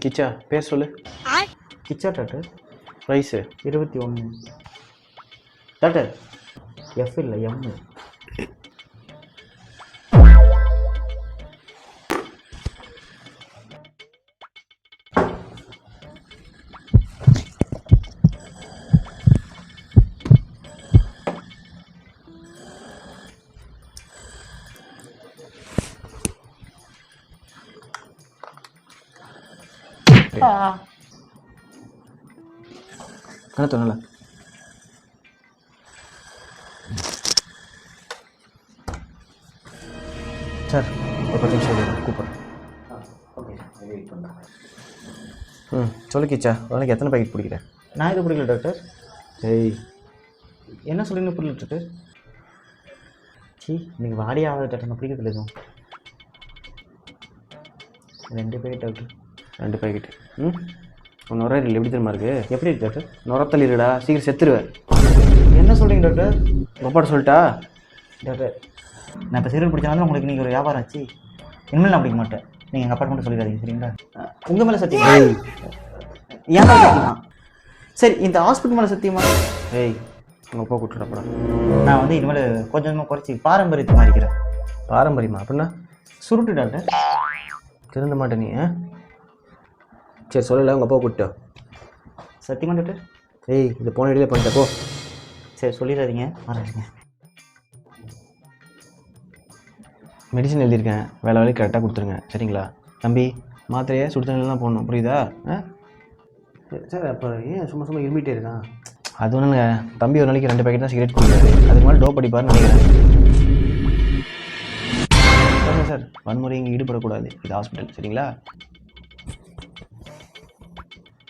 கிச்சா பேர் சொல்லு. கிச்சா டாக்டர். வயசு 21 டாக்டர். எஃப் இல்லை எம். கண்ணை தோணல. சார் ஒரு 10 நிமிஷம் கூப்பிட்றேன். ஓகே வெயிட் பண்ணுறேன். சொல்லு கிச்சா. உனக்கு எத்தனை பாக்கெட் பிடிக்கிறேன்? நான் இது பிடிக்கல டாக்டர். ஏய் என்ன சொல்லுங்க புரியல டாக்டர். சி நீங்கள் வாடி ஆகாத டாக்டர். நான் பிடிக்கிறது எதுவும் 2 பேக்கெட் டாக்டர். 2 பாக்கெட்டு. உன் நுரையீரல் எப்படி தெரியுமா இருக்குது? எப்படி இருக்கு டாக்டர்? நுரத்தள்ளிடுடா, சீக்கிரம் செத்துருவேன். என்ன சொல்கிறீங்க டாக்டர்? உப்பாட்ட சொல்லிட்டா? டாக்டர் நான் இப்போ சிகரெட் பிடிச்சாலும் உங்களுக்கு நீங்கள் ஒரு வியாபாரம் ஆச்சு. இனிமேல் நான் பிடிக்க மாட்டேன். நீங்கள் எங்கள் அப்பாட்ட மட்டும் சொல்லிடாதீங்க சரிங்களா? உங்கள் மேலே சத்தியமா? ஏன் மேலே சத்தியமா? சரி இந்த ஹாஸ்பிட்டல் மேலே சத்தியமா? ஏய் உங்கள் அப்பா கூட்டுடப்படா. நான் வந்து இனிமேல் கொஞ்சமாக குறைச்சி பாரம்பரியத்தை மாறிக்கிறேன். பாரம்பரியமா அப்படின்னா? சுருட்டு டாக்டர். திருந்த மாட்டேன் நீ. சரி சொல்லலை, உங்கள் அப்பா கூப்பிட்டோ. சத்தியமா டாக்டர்? ஏய் இது போன இடையிலே பண்ணிட்ட போ. சரி சொல்லிடாதீங்க, மாறாதீங்க. மெடிசன் எழுதியிருக்கேன், வேலை கரெக்டாக கொடுத்துருங்க சரிங்களா? தம்பி மாத்திரையே சுடுதண்ணில் தான் போடணும், புரியுதா? சார் அப்போ ஏன் சும்மா சும்மா இருமிட்டே இருக்கான்? அது ஒன்றுங்க, தம்பி ஒரு நாளைக்கு 2 பாக்கெட் தான் சிகரெட் குடிக்கிறாரு. அதுக்கு மேலே டோப் அடிப்பாருன்னு நினைக்கிறேன். சார் வன்முறை இங்கே ஈடுபடக்கூடாது, இது ஹாஸ்பிட்டல் சரிங்களா?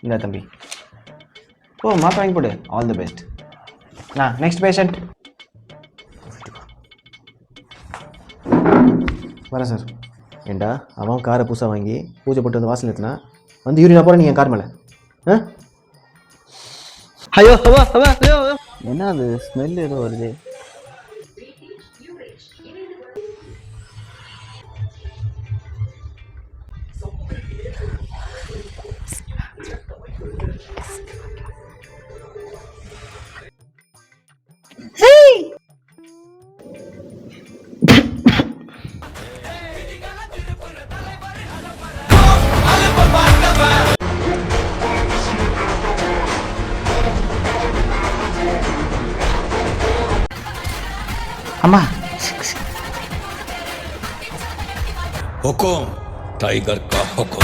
இந்த தம்பி மாத்திரை வாங்கி போடு. All the best. Next patient வரேன் சார். ஏண்டா அவன் காரை புதுசாக வாங்கி பூஜை போட்டு வந்து வாசல் நிறுத்தினா வந்து யூரினா போகிற நீங்கள் கார் மேலே. ஐயோ ஐயோ என்ன அது ஸ்மெல் ஏதோ வருது. அம்மா हुकुम टाइगर का हुकुम.